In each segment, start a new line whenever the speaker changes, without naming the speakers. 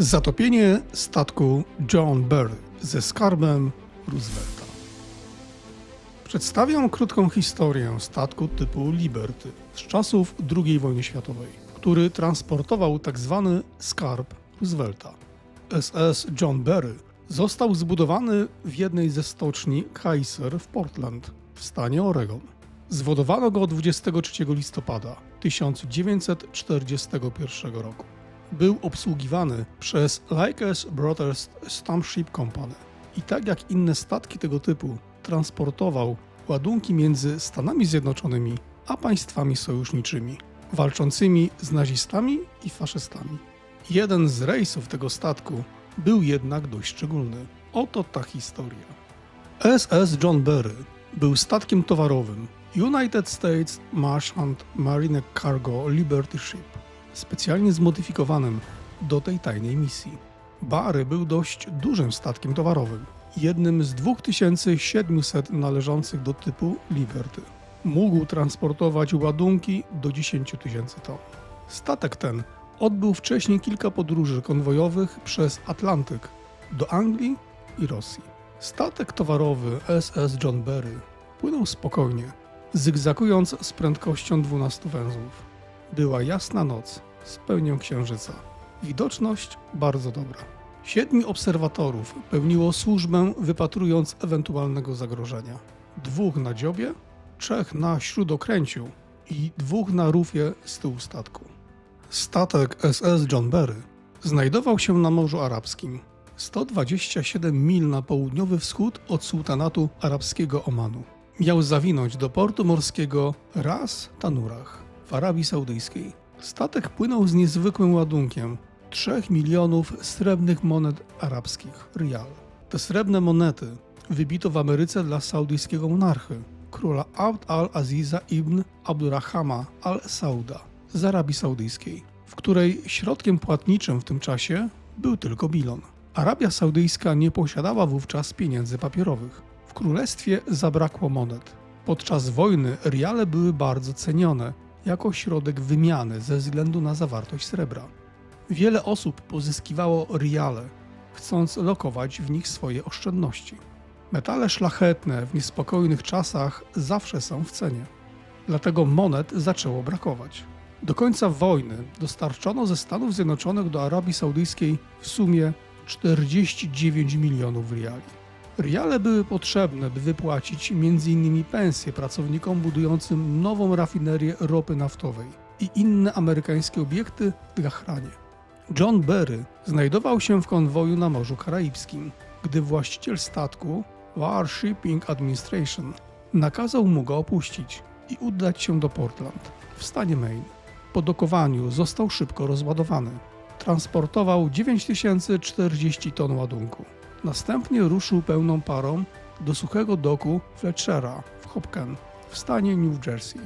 Zatopienie statku John Berry ze skarbem Roosevelta. Przedstawiam krótką historię statku typu Liberty z czasów II wojny światowej, który transportował tzw. skarb Roosevelta. SS John Berry został zbudowany w jednej ze stoczni Kaiser w Portland w stanie Oregon. Zwodowano go 23 listopada 1941 roku. Był obsługiwany przez Lakers Brothers Steamship Company i tak jak inne statki tego typu transportował ładunki między Stanami Zjednoczonymi a państwami sojuszniczymi, walczącymi z nazistami i faszystami. Jeden z rejsów tego statku był jednak dość szczególny. Oto ta historia. SS John Berry był statkiem towarowym United States Merchant Marine Cargo Liberty Ship, specjalnie zmodyfikowanym do tej tajnej misji. Berry był dość dużym statkiem towarowym, jednym z 2700 należących do typu Liberty. Mógł transportować ładunki do 10 000 ton. Statek ten odbył wcześniej kilka podróży konwojowych przez Atlantyk do Anglii i Rosji. Statek towarowy SS John Berry płynął spokojnie, zygzakując z prędkością 12 węzłów. Była jasna noc z pełnią księżyca. Widoczność bardzo dobra. 7 obserwatorów pełniło służbę, wypatrując ewentualnego zagrożenia. 2 na dziobie, 3 na śródokręciu i 2 na rufie z tyłu statku. Statek SS John Berry znajdował się na Morzu Arabskim, 127 mil na południowy wschód od sułtanatu arabskiego Omanu. Miał zawinąć do portu morskiego Ras Tanurach w Arabii Saudyjskiej. Statek płynął z niezwykłym ładunkiem 3 milionów srebrnych monet arabskich, rial. Te srebrne monety wybito w Ameryce dla saudyjskiego monarchy, króla Abd al-Aziza ibn Abdurrahmana al-Sauda z Arabii Saudyjskiej, w której środkiem płatniczym w tym czasie był tylko bilon. Arabia Saudyjska nie posiadała wówczas pieniędzy papierowych. W królestwie zabrakło monet. Podczas wojny riale były bardzo cenione jako środek wymiany ze względu na zawartość srebra. Wiele osób pozyskiwało riale, chcąc lokować w nich swoje oszczędności. Metale szlachetne w niespokojnych czasach zawsze są w cenie. Dlatego monet zaczęło brakować. Do końca wojny dostarczono ze Stanów Zjednoczonych do Arabii Saudyjskiej w sumie 49 milionów riali. Riale były potrzebne, by wypłacić m.in. pensje pracownikom budującym nową rafinerię ropy naftowej i inne amerykańskie obiekty w Gahranie. John Berry znajdował się w konwoju na Morzu Karaibskim, gdy właściciel statku, Warshipping Administration, nakazał mu go opuścić i udać się do Portland w stanie Maine. Po dokowaniu został szybko rozładowany. Transportował 9040 ton ładunku. Następnie ruszył pełną parą do suchego doku Fletchera w Hopken w stanie New Jersey.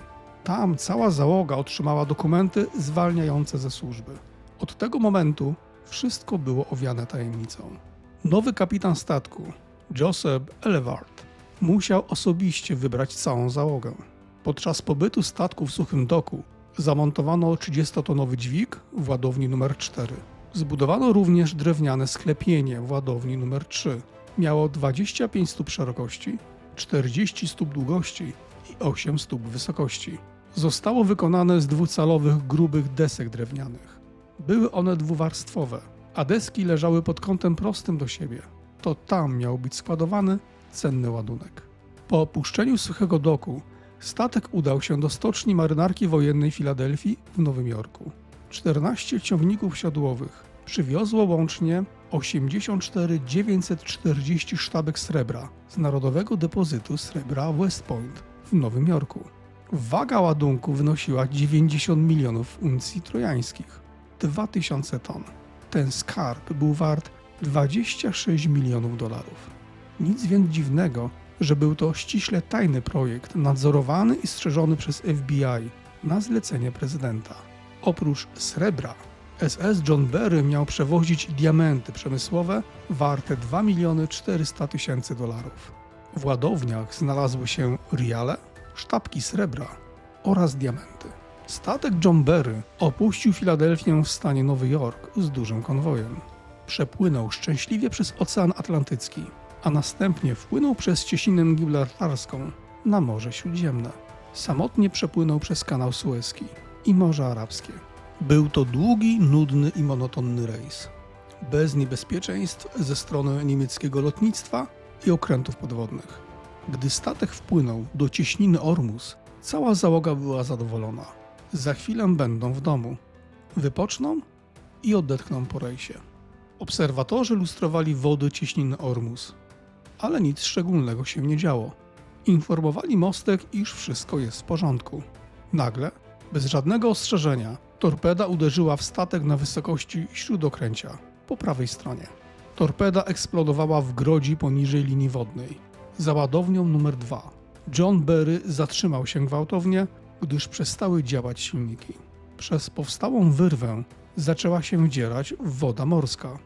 Tam cała załoga otrzymała dokumenty zwalniające ze służby. Od tego momentu wszystko było owiane tajemnicą. Nowy kapitan statku, Joseph Elevard, musiał osobiście wybrać całą załogę. Podczas pobytu statku w suchym doku zamontowano 30-tonowy dźwig w ładowni nr 4. Zbudowano również drewniane sklepienie w ładowni nr 3. Miało 25 stóp szerokości, 40 stóp długości i 8 stóp wysokości. Zostało wykonane z dwucalowych, grubych desek drewnianych. Były one dwuwarstwowe, a deski leżały pod kątem prostym do siebie. To tam miał być składowany cenny ładunek. Po opuszczeniu suchego doku statek udał się do stoczni marynarki wojennej Filadelfii w Nowym Jorku. 14 ciągników siodłowych przywiozło łącznie 84 940 sztabek srebra z Narodowego Depozytu Srebra West Point w Nowym Jorku. Waga ładunku wynosiła 90 milionów uncji trojańskich, 2000 ton. Ten skarb był wart 26 milionów dolarów. Nic więc dziwnego, że był to ściśle tajny projekt nadzorowany i strzeżony przez FBI na zlecenie prezydenta. Oprócz srebra, SS John Berry miał przewozić diamenty przemysłowe warte 2 400 000 dolarów. W ładowniach znalazły się riale, sztabki srebra oraz diamenty. Statek John Berry opuścił Filadelfię w stanie Nowy Jork z dużym konwojem. Przepłynął szczęśliwie przez Ocean Atlantycki, a następnie wpłynął przez Cieśninę Gibraltarską na Morze Śródziemne. Samotnie przepłynął przez Kanał Sueski i Morze Arabskie. Był to długi, nudny i monotonny rejs. Bez niebezpieczeństw ze strony niemieckiego lotnictwa i okrętów podwodnych. Gdy statek wpłynął do cieśniny Ormus, cała załoga była zadowolona. Za chwilę będą w domu. Wypoczną i odetchną po rejsie. Obserwatorzy lustrowali wody cieśniny Ormus, ale nic szczególnego się nie działo. Informowali mostek, iż wszystko jest w porządku. Nagle, bez żadnego ostrzeżenia, torpeda uderzyła w statek na wysokości śródokręcia, po prawej stronie. Torpeda eksplodowała w grodzi poniżej linii wodnej, za ładownią numer 2. John Berry zatrzymał się gwałtownie, gdyż przestały działać silniki. Przez powstałą wyrwę zaczęła się wdzierać woda morska.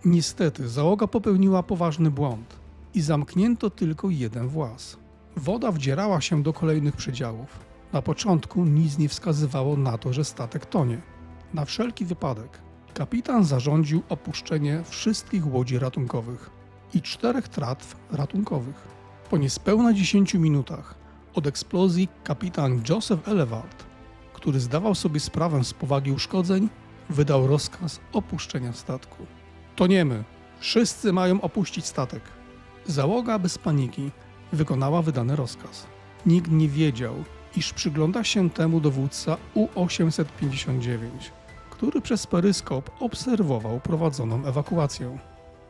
Niestety załoga popełniła poważny błąd i zamknięto tylko jeden właz. Woda wdzierała się do kolejnych przedziałów. Na początku nic nie wskazywało na to, że statek tonie. Na wszelki wypadek kapitan zarządził opuszczenie wszystkich łodzi ratunkowych i 4 tratw ratunkowych. Po niespełna 10 minutach od eksplozji kapitan Joseph Elewald, który zdawał sobie sprawę z powagi uszkodzeń, wydał rozkaz opuszczenia statku. Toniemy! Wszyscy mają opuścić statek. Załoga bez paniki wykonała wydany rozkaz. Nikt nie wiedział, iż przygląda się temu dowódca U-859, który przez peryskop obserwował prowadzoną ewakuację.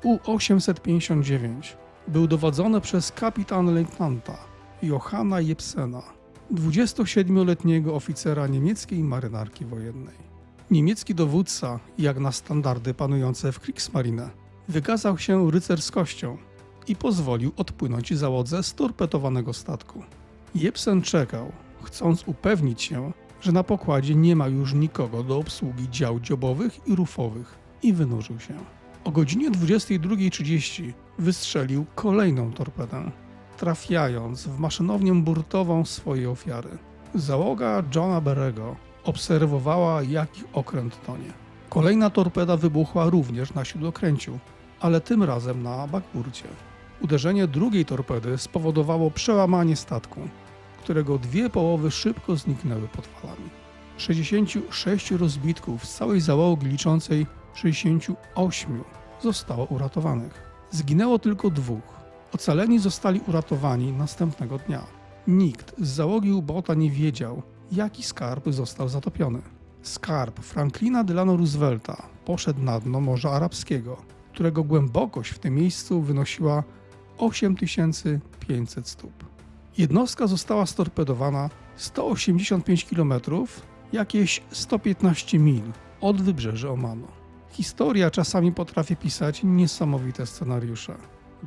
U-859 był dowodzony przez kapitan-lejtnanta Johanna Jebsena, 27-letniego oficera niemieckiej marynarki wojennej. Niemiecki dowódca, jak na standardy panujące w Kriegsmarine, wykazał się rycerskością i pozwolił odpłynąć załodze storpetowanego statku. Jebsen czekał, chcąc upewnić się, że na pokładzie nie ma już nikogo do obsługi dział dziobowych i rufowych, i wynurzył się. O godzinie 22:30 wystrzelił kolejną torpedę, trafiając w maszynownię burtową swojej ofiary. Załoga Johna Berry'ego obserwowała, jak ich okręt tonie. Kolejna torpeda wybuchła również na śródokręciu, ale tym razem na bakburcie. Uderzenie drugiej torpedy spowodowało przełamanie statku, którego 2 połowy szybko zniknęły pod falami. 66 rozbitków z całej załogi liczącej 68 zostało uratowanych. Zginęło tylko 2. Ocaleni zostali uratowani następnego dnia. Nikt z załogi ubota nie wiedział, jaki skarb został zatopiony. Skarb Franklina Delano Roosevelta poszedł na dno Morza Arabskiego, którego głębokość w tym miejscu wynosiła 8500 stóp. Jednostka została storpedowana 185 km, jakieś 115 mil od wybrzeży Omanu. Historia czasami potrafi pisać niesamowite scenariusze.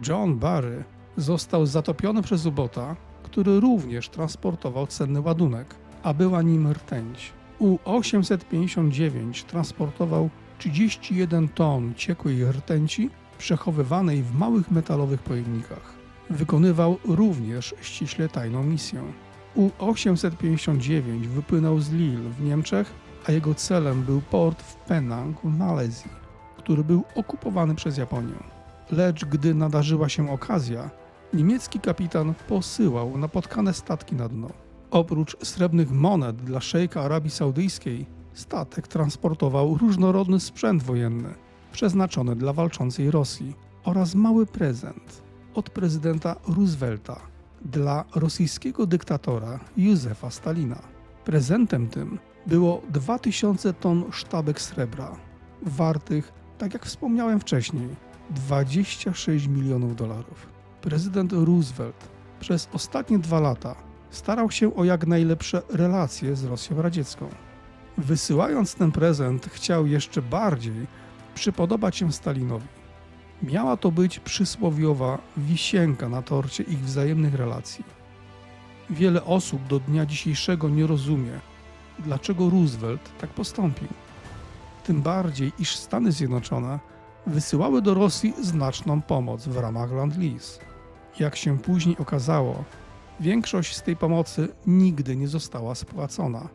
John Berry został zatopiony przez ubota, który również transportował cenny ładunek, a była nim rtęć. U-859 transportował 31 ton ciekłej rtęci przechowywanej w małych metalowych pojemnikach. Wykonywał również ściśle tajną misję. U-859 wypłynął z Lille w Niemczech, a jego celem był port w Penang w Malezji, który był okupowany przez Japonię. Lecz gdy nadarzyła się okazja, niemiecki kapitan posyłał napotkane statki na dno. Oprócz srebrnych monet dla szejka Arabii Saudyjskiej, statek transportował różnorodny sprzęt wojenny przeznaczony dla walczącej Rosji oraz mały prezent od prezydenta Roosevelta dla rosyjskiego dyktatora Józefa Stalina. Prezentem tym było 2000 ton sztabek srebra, wartych, tak jak wspomniałem wcześniej, 26 milionów dolarów. Prezydent Roosevelt przez ostatnie 2 lata starał się o jak najlepsze relacje z Rosją radziecką. Wysyłając ten prezent, chciał jeszcze bardziej przypodobać się Stalinowi. Miała to być przysłowiowa wisienka na torcie ich wzajemnych relacji. Wiele osób do dnia dzisiejszego nie rozumie, dlaczego Roosevelt tak postąpił. Tym bardziej, iż Stany Zjednoczone wysyłały do Rosji znaczną pomoc w ramach Lend-Lease. Jak się później okazało, większość z tej pomocy nigdy nie została spłacona.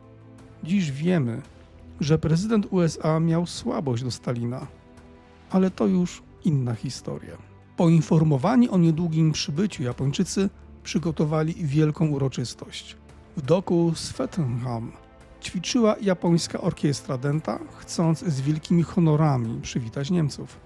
Dziś wiemy, że prezydent USA miał słabość do Stalina. ale to już inna historia. Poinformowani o niedługim przybyciu Japończycy przygotowali wielką uroczystość. W doku Swettenham ćwiczyła japońska orkiestra dęta, chcąc z wielkimi honorami przywitać Niemców.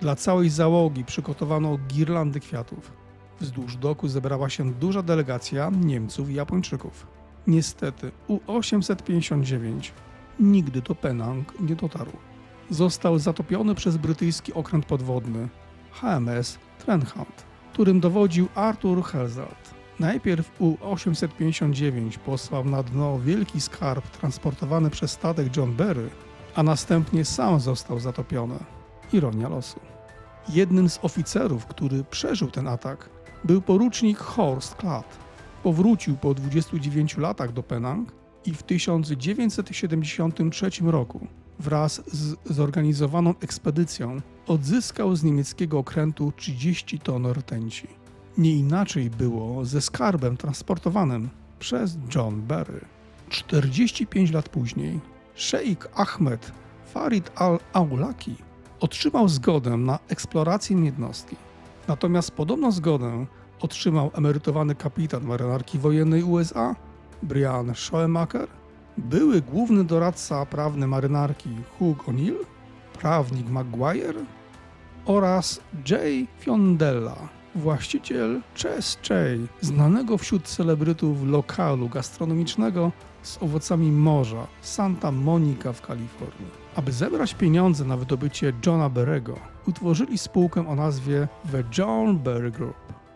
Dla całej załogi przygotowano girlandy kwiatów. Wzdłuż doku zebrała się duża delegacja Niemców i Japończyków. Niestety U-859 nigdy do Penang nie dotarł. Został zatopiony przez brytyjski okręt podwodny HMS Trenchant, którym dowodził Arthur Hazard. Najpierw U-859 posłał na dno wielki skarb transportowany przez statek John Berry, a następnie sam został zatopiony. Ironia losu. Jednym z oficerów, który przeżył ten atak, był porucznik Horst Klatt. Powrócił po 29 latach do Penang i w 1973 roku wraz z zorganizowaną ekspedycją odzyskał z niemieckiego okrętu 30 ton rtęci. Nie inaczej było ze skarbem transportowanym przez John Berry. 45 lat później szejk Ahmed Farid al-Awlaki otrzymał zgodę na eksplorację jednostki. Natomiast podobną zgodę otrzymał emerytowany kapitan marynarki wojennej USA Brian Schoemaker, były główny doradca prawny marynarki Hugh O'Neill, prawnik Maguire oraz Jay Fiondella, właściciel Chess Chey, znanego wśród celebrytów lokalu gastronomicznego z owocami morza Santa Monica w Kalifornii. Aby zebrać pieniądze na wydobycie Johna Berry'ego, utworzyli spółkę o nazwie The John Berry Group.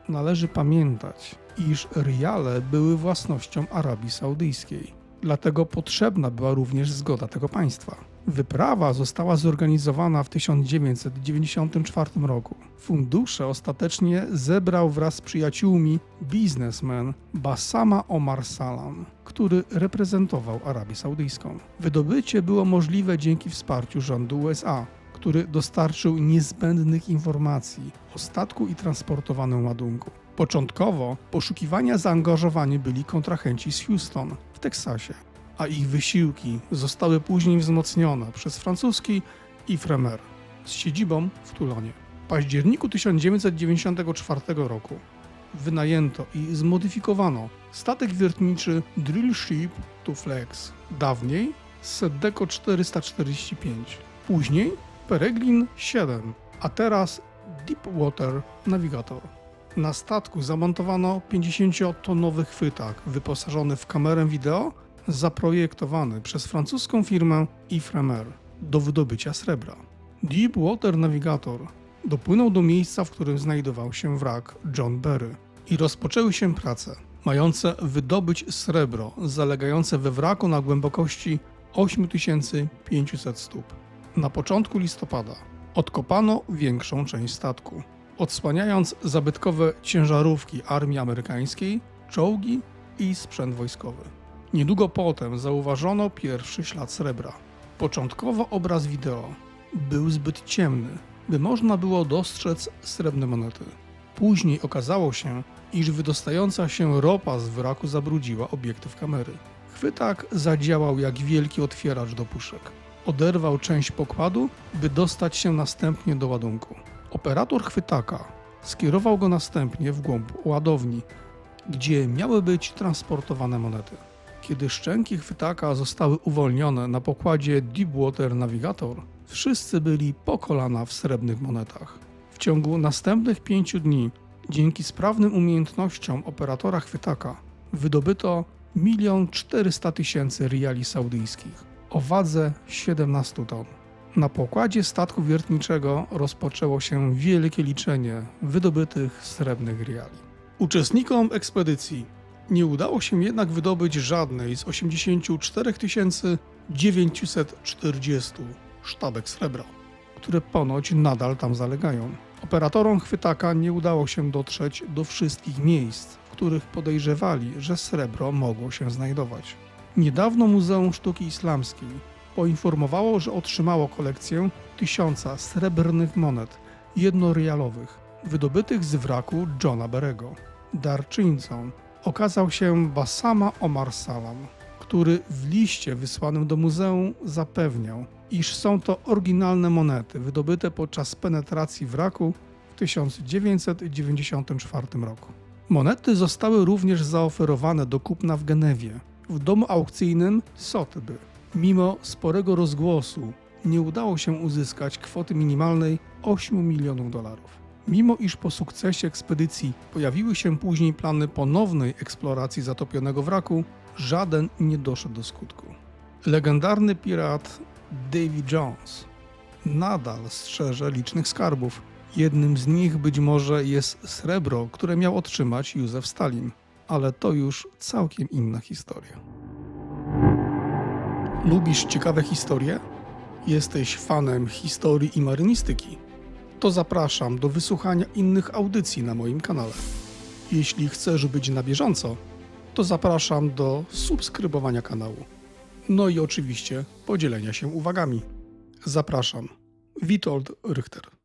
Należy pamiętać, iż riale były własnością Arabii Saudyjskiej, dlatego potrzebna była również zgoda tego państwa. Wyprawa została zorganizowana w 1994 roku. Fundusze ostatecznie zebrał wraz z przyjaciółmi biznesmen Bassama Omar Salam, który reprezentował Arabię Saudyjską. Wydobycie było możliwe dzięki wsparciu rządu USA, który dostarczył niezbędnych informacji o statku i transportowanym ładunku. Początkowo poszukiwania zaangażowani byli kontrahenci z Houston w Teksasie, a ich wysiłki zostały później wzmocnione przez francuski Ifremer z siedzibą w Toulonie. W październiku 1994 roku wynajęto i zmodyfikowano statek wiertniczy Drill Ship to Flex, dawniej Seddeco 445, później Peregrine 7, a teraz Deepwater Navigator. Na statku zamontowano 50-tonowy chwytak wyposażony w kamerę wideo zaprojektowany przez francuską firmę Ifremer do wydobycia srebra. Deepwater Navigator dopłynął do miejsca, w którym znajdował się wrak John Berry i rozpoczęły się prace mające wydobyć srebro zalegające we wraku na głębokości 8500 stóp. Na początku listopada odkopano większą część statku, odsłaniając zabytkowe ciężarówki armii amerykańskiej, czołgi i sprzęt wojskowy. Niedługo potem zauważono pierwszy ślad srebra. Początkowo obraz wideo był zbyt ciemny, by można było dostrzec srebrne monety. Później okazało się, iż wydostająca się ropa z wraku zabrudziła obiektyw kamery. Chwytak zadziałał jak wielki otwieracz do puszek. Oderwał część pokładu, by dostać się następnie do ładunku. Operator chwytaka skierował go następnie w głąb ładowni, gdzie miały być transportowane monety. Kiedy szczęki chwytaka zostały uwolnione na pokładzie Deepwater Navigator, wszyscy byli po kolana w srebrnych monetach. W ciągu następnych 5 dni, dzięki sprawnym umiejętnościom operatora chwytaka, wydobyto 1 400 000 riali saudyjskich o wadze 17 ton. Na pokładzie statku wiertniczego rozpoczęło się wielkie liczenie wydobytych srebrnych riali. Uczestnikom ekspedycji nie udało się jednak wydobyć żadnej z 84 940 sztabek srebra, które ponoć nadal tam zalegają. Operatorom chwytaka nie udało się dotrzeć do wszystkich miejsc, w których podejrzewali, że srebro mogło się znajdować. Niedawno Muzeum Sztuki Islamskiej poinformowało, że otrzymało kolekcję 1000 srebrnych monet jednorialowych wydobytych z wraku Johna Berry'ego. Darczyńcą okazał się Bassama Omar Salam, który w liście wysłanym do muzeum zapewniał, iż są to oryginalne monety wydobyte podczas penetracji wraku w 1994 roku. Monety zostały również zaoferowane do kupna w Genewie, w domu aukcyjnym Sotheby. Mimo sporego rozgłosu nie udało się uzyskać kwoty minimalnej 8 milionów dolarów. Mimo iż po sukcesie ekspedycji pojawiły się później plany ponownej eksploracji zatopionego wraku, żaden nie doszedł do skutku. Legendarny pirat Davy Jones nadal strzeże licznych skarbów. Jednym z nich być może jest srebro, które miał otrzymać Józef Stalin, ale to już całkiem inna historia. Lubisz ciekawe historie? Jesteś fanem historii i marynistyki? To zapraszam do wysłuchania innych audycji na moim kanale. Jeśli chcesz być na bieżąco, to zapraszam do subskrybowania kanału. No i oczywiście podzielenia się uwagami. Zapraszam. Witold Richter.